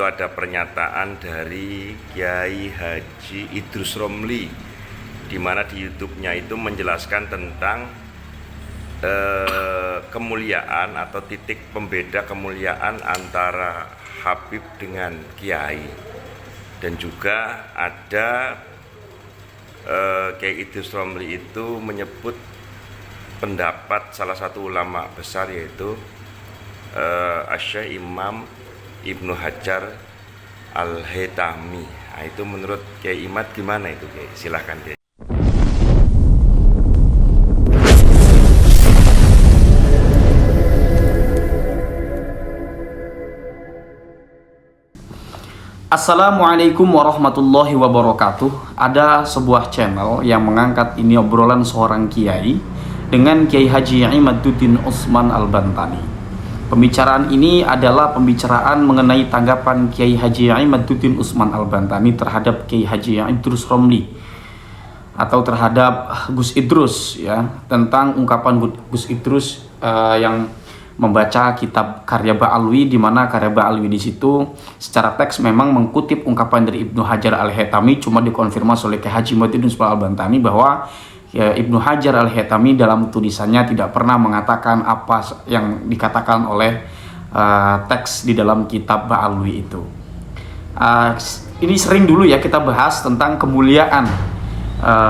Ada pernyataan dari Kiai Haji Idrus Romli, di mana di YouTube-nya itu menjelaskan tentang kemuliaan atau titik pembeda kemuliaan antara Habib dengan Kiai. Dan juga ada Kiai Idrus Romli itu menyebut pendapat salah satu ulama besar, yaitu Asy-Syaikh Imam Ibnu Hajar Al-Haytami. Nah, itu menurut Kiai Imad gimana itu, Kiai? Silahkan, Kiai. Assalamualaikum warahmatullahi wabarakatuh. Ada sebuah channel yang mengangkat ini obrolan seorang kiai dengan Kiai Haji Imaduddin Utsman Al-Bantani. Pembicaraan ini adalah pembicaraan mengenai tanggapan Kiai Haji Imaduddin Utsman Al-Bantani terhadap Kiai Haji Idrus Romli atau terhadap Gus Idrus, ya, tentang ungkapan Gus Idrus yang membaca kitab karya Ba'alwi, di mana karya Ba'alwi di situ secara teks memang mengkutip ungkapan dari Ibnu Hajar Al-Haytami, cuma dikonfirmasi oleh Kiai Haji Imaduddin Utsman Al-Bantani bahwa ya, Ibnu Hajar Al-Haytami dalam tulisannya tidak pernah mengatakan apa yang dikatakan oleh teks di dalam kitab Ba'alwi itu. Ini sering dulu ya kita bahas tentang kemuliaan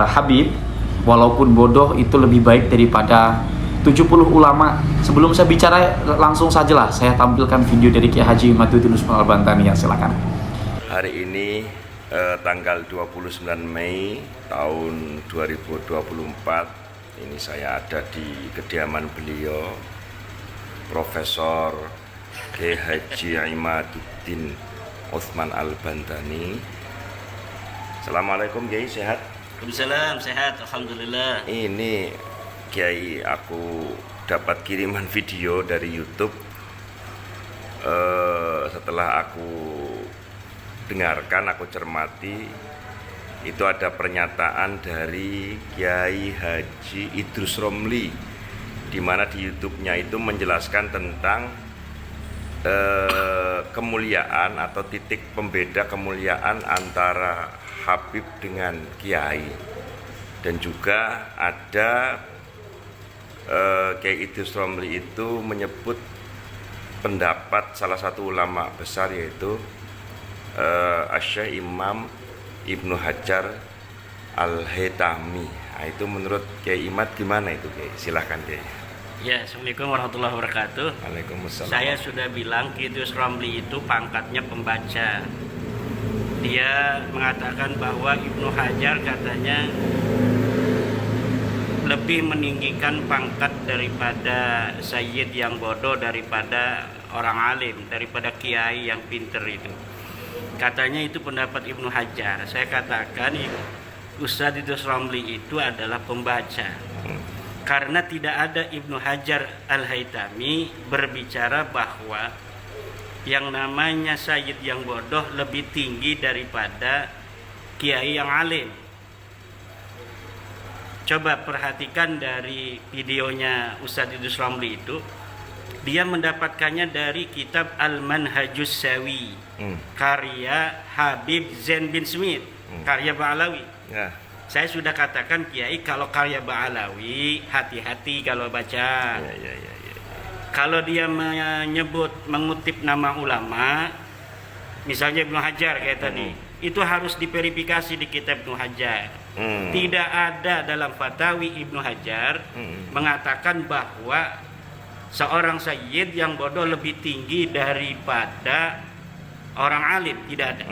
Habib, walaupun bodoh itu lebih baik daripada 70 ulama. Sebelum saya bicara, langsung sajalah saya tampilkan video dari Kiai Haji Imaduddin Utsman Al-Bantani, ya, silakan. Hari ini tanggal 29 Mei tahun 2024, ini saya ada di kediaman beliau, Profesor Kiai Haji Imaduddin Utsman Al-Bantani. Assalamualaikum, Kiai, sehat? Waalaikumsalam, sehat, alhamdulillah. Ini Kiai, aku dapat kiriman video dari YouTube. Setelah aku dengarkan, aku cermati, itu ada pernyataan dari Kiai Haji Idrus Romli, di mana di YouTube-nya itu menjelaskan tentang kemuliaan atau titik pembeda kemuliaan antara Habib dengan Kiai. Dan juga ada Kiai Idrus Romli itu menyebut pendapat salah satu ulama besar, yaitu Asy-Syaikh Imam Ibnu Hajar Al-Haytami. Nah, itu menurut Kiai Imad gimana itu, Kiai? Silahkan, Kiai. Ya, Assalamualaikum warahmatullahi wabarakatuh. Waalaikumsalam. Saya sudah bilang Kiai Idrus Romli itu pangkatnya pembaca. Dia mengatakan bahwa Ibnu Hajar katanya lebih meninggikan pangkat daripada sayyid yang bodoh, daripada orang alim, daripada kiai yang pinter itu. Katanya itu pendapat Ibnu Hajar. Saya katakan Ustadz Idrus Romli itu adalah pembaca. Karena tidak ada Ibnu Hajar Al-Haytami berbicara bahwa yang namanya sayyid yang bodoh lebih tinggi daripada kiai yang alim. Coba perhatikan dari videonya Ustadz Idrus Romli itu, dia mendapatkannya dari kitab Al-Manhajus Sawi, karya Habib Zain bin Smith, karya Ba'alawi. Ya. Saya sudah katakan, Kiai, kalau karya Ba'alawi hati-hati kalau baca. Ya. Kalau dia menyebut, mengutip nama ulama, misalnya Ibnu Hajar kayak tadi, itu harus diverifikasi di kitab Ibnu Hajar. Tidak ada dalam fatawi Ibnu Hajar mengatakan bahwa seorang sayyid yang bodoh lebih tinggi daripada orang alim. Tidak ada.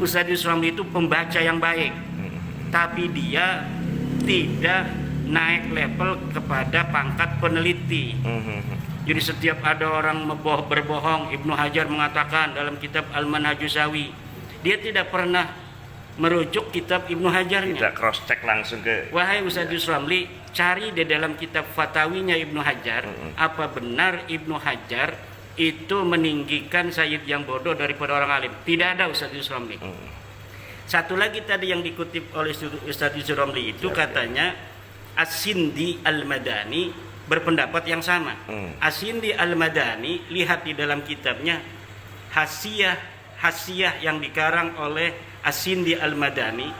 Ustadz Idrus Romli itu pembaca yang baik, tapi dia tidak naik level kepada pangkat peneliti. Jadi setiap ada orang berbohong, Ibnu Hajar mengatakan dalam kitab Al-Manhajus Sawi, dia tidak pernah merujuk kitab Ibnu Hajarnya. Tidak cross check langsung ke. Wahai Ustadz Idrus Romli, cari di dalam kitab fatawinya Ibnu Hajar, apa benar Ibnu Hajar itu meninggikan sayyid yang bodoh daripada orang alim? Tidak ada, Ustadz Idrus Romli. Satu lagi tadi yang dikutip oleh Ustadz Idrus Romli itu katanya As-Sindi Al-Madani berpendapat yang sama. As-Sindi Al-Madani, lihat di dalam kitabnya hasiah yang dikarang oleh As-Sindi Al-Madani,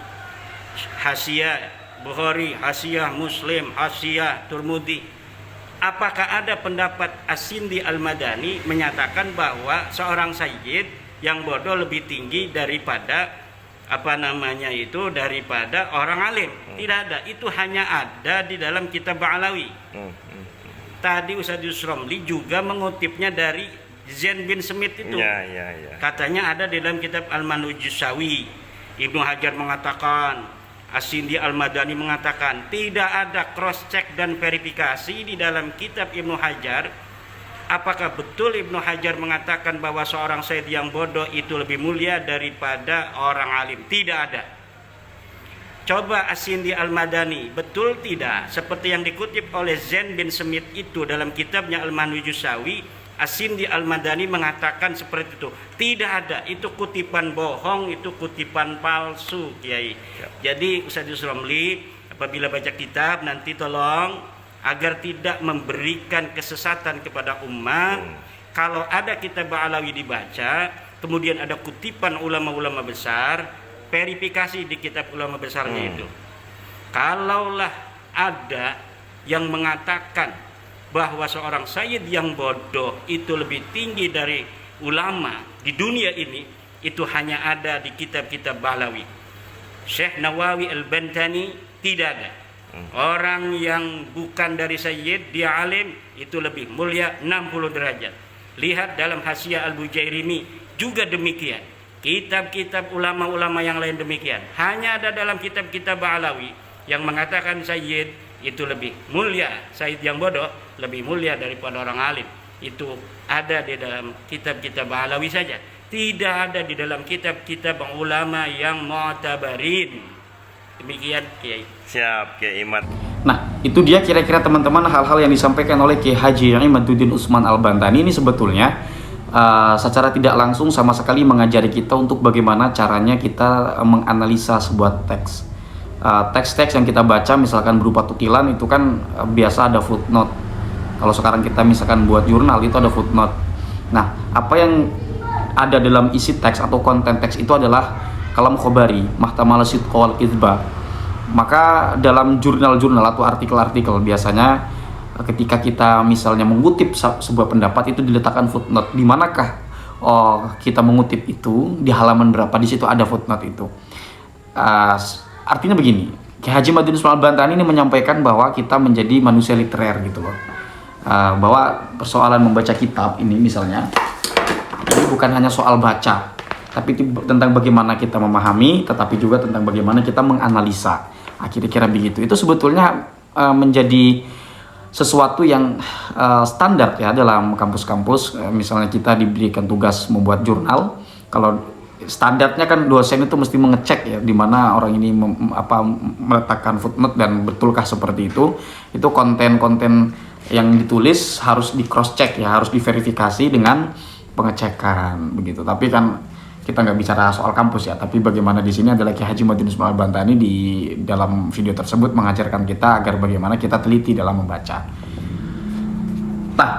hasiah Bukhari, hasiah Muslim, hasiah Turmudi. Apakah ada pendapat As-Sindi Al-Madani menyatakan bahwa seorang sayyid yang bodoh lebih tinggi daripada daripada orang alim? Tidak ada. Itu hanya ada di dalam kitab Ba'alawi. Tadi Ustaz Yusromli juga mengutipnya dari Zain bin Smith itu. Katanya ada di dalam kitab Al-Manhujus-Sawi. Ibnu Hajar mengatakan, As-Sindi Al-Madani mengatakan, tidak ada cross check dan verifikasi di dalam kitab Ibnu Hajar. Apakah betul Ibnu Hajar mengatakan bahwa seorang sayyid yang bodoh itu lebih mulia daripada orang alim? Tidak ada. Coba As-Sindi Al-Madani, betul tidak? Seperti yang dikutip oleh Zain bin Smith itu dalam kitabnya Al-Manhujus-Sawi, As-Sindi Al-Madani mengatakan seperti itu. Tidak ada, itu kutipan bohong, itu kutipan palsu, Kiai. Jadi Ustaz Yusromli, apabila baca kitab nanti tolong agar tidak memberikan kesesatan kepada umat. Kalau ada kitab Ba'alawi dibaca, kemudian ada kutipan ulama-ulama besar, verifikasi di kitab ulama besarnya itu. Kalaulah ada yang mengatakan bahwa seorang sayyid yang bodoh itu lebih tinggi dari ulama di dunia ini, itu hanya ada di kitab-kitab Ba'alawi. Syekh Nawawi Al-Bantani tidak ada. Orang yang bukan dari sayyid, dia alim, itu lebih mulia 60 derajat. Lihat dalam Hasyiah Al-Bujairimi juga demikian. Kitab-kitab ulama-ulama yang lain demikian. Hanya ada dalam kitab-kitab Ba'alawi yang mengatakan sayyid itu lebih mulia, sayyid yang bodoh lebih mulia daripada orang alim. Itu ada di dalam kitab-kitab Ba'alawi saja. Tidak ada di dalam kitab-kitab ulama yang mu'tabarin. Demikian Kiai. Siap Kiai Imad. Nah, itu dia kira-kira teman-teman hal-hal yang disampaikan oleh Kiai Haji Imaduddin Utsman Al-Bantani. Ini sebetulnya secara tidak langsung sama sekali mengajari kita untuk bagaimana caranya kita menganalisa sebuah teks. Teks-teks yang kita baca misalkan berupa tukilan itu kan biasa ada footnote. Kalau sekarang kita misalkan buat jurnal itu ada footnote. Nah, apa yang ada dalam isi teks atau konten teks itu adalah kalam khobari, mahtamal sidqa wal kizba. Maka dalam jurnal-jurnal atau artikel-artikel biasanya ketika kita misalnya mengutip sebuah pendapat itu diletakkan footnote. Di manakah kita mengutip itu, di halaman berapa, di situ ada footnote itu. Artinya begini, Kiai Haji Imaduddin Utsman Al-Bantani ini menyampaikan bahwa kita menjadi manusia literer gitu loh. Bahwa persoalan membaca kitab ini misalnya, ini bukan hanya soal baca, tapi tentang bagaimana kita memahami, tetapi juga tentang bagaimana kita menganalisa. Kira-kira begitu. Itu sebetulnya menjadi sesuatu yang standar ya dalam kampus-kampus. Misalnya kita diberikan tugas membuat jurnal, kalau standarnya kan dosen itu mesti mengecek ya di mana orang ini meletakkan footnote dan betulkah seperti itu. Itu konten-konten yang ditulis harus di cross check ya, harus diverifikasi dengan pengecekan begitu. Tapi kan kita nggak bicara soal kampus ya, tapi bagaimana di sini adalah Kiai Haji Imaduddin Utsman Al-Bantani di dalam video tersebut mengajarkan kita agar bagaimana kita teliti dalam membaca. Nah,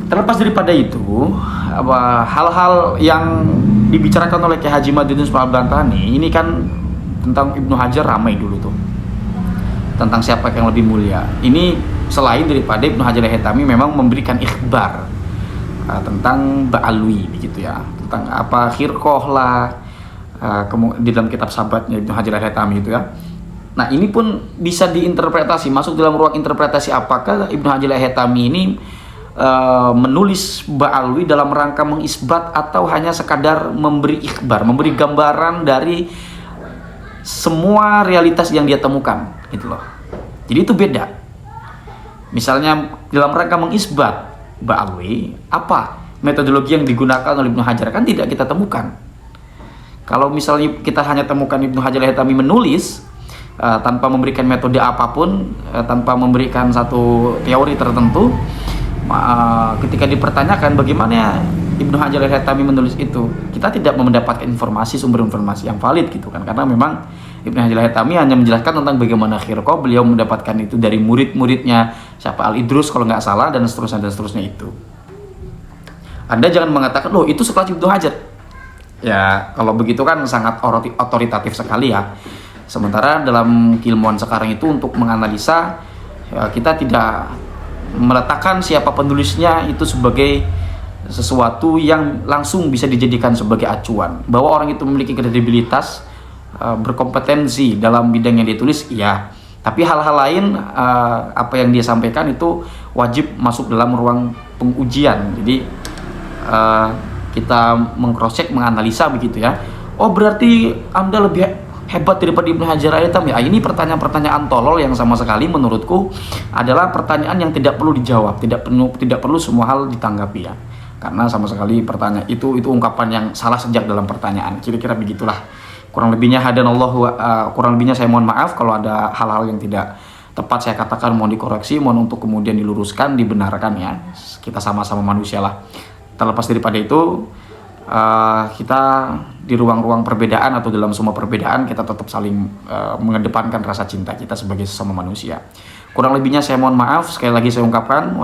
terlepas daripada itu, hal-hal yang dibicarakan oleh Kiai Haji Imaduddin Utsman Al-Bantani ini kan tentang Ibnu Hajar ramai dulu tuh, tentang siapa yang lebih mulia. Ini selain daripada Ibnu Hajar Al-Haytami memang memberikan ikhbar tentang Ba'alwi begitu ya, tentang apa khirqoh lah, di dalam kitab sahabatnya Ibnu Hajar Al-Haytami itu ya. Nah, ini pun bisa diinterpretasi, masuk dalam ruang interpretasi apakah Ibnu Hajar Al-Haytami ini menulis Ba'alwi dalam rangka mengisbat atau hanya sekadar memberi ikhbar, memberi gambaran dari semua realitas yang dia temukan gitu loh. Jadi itu beda. Misalnya dalam rangka mengisbat Ba'alwi, apa metodologi yang digunakan oleh Ibnu Hajar kan tidak kita temukan. Kalau misalnya kita hanya temukan Ibnu Hajar Al-Haytami menulis tanpa memberikan metode apapun, tanpa memberikan satu teori tertentu, ketika dipertanyakan bagaimana Ibnu Hajar Al-Haytami menulis itu, kita tidak mendapatkan sumber informasi yang valid gitu kan, karena memang Ibnu Hajar Al-Haytami hanya menjelaskan tentang bagaimana khirqoh, beliau mendapatkan itu dari murid-muridnya siapa Al-Idrus kalau nggak salah, dan seterusnya itu. Anda jangan mengatakan, loh itu sekelas Ibnu Hajar. Ya, kalau begitu kan sangat otoritatif sekali ya. Sementara dalam keilmuan sekarang itu untuk menganalisa, ya, kita tidak meletakkan siapa penulisnya itu sebagai sesuatu yang langsung bisa dijadikan sebagai acuan. Bahwa orang itu memiliki kredibilitas, berkompetensi dalam bidang yang ditulis, iya. Tapi hal-hal lain, apa yang dia sampaikan itu wajib masuk dalam ruang pengujian. Jadi kita meng-cross-check, menganalisa begitu ya. Oh berarti Anda lebih hebat daripada Ibnu Hajar Al-Haythami ya? Ini pertanyaan-pertanyaan tolol yang sama sekali menurutku adalah pertanyaan yang tidak perlu dijawab, tidak perlu semua hal ditanggapi ya. Karena sama sekali pertanyaan itu ungkapan yang salah sejak dalam pertanyaan. Kira-kira begitulah. Kurang lebihnya kurang lebihnya saya mohon maaf kalau ada hal-hal yang tidak tepat saya katakan, mohon dikoreksi, mohon untuk kemudian diluruskan, dibenarkan ya. Kita sama-sama manusia lah. Terlepas daripada itu, kita di ruang-ruang perbedaan atau dalam semua perbedaan kita tetap saling mengedepankan rasa cinta kita sebagai sesama manusia. Kurang lebihnya saya mohon maaf, sekali lagi saya ungkapkan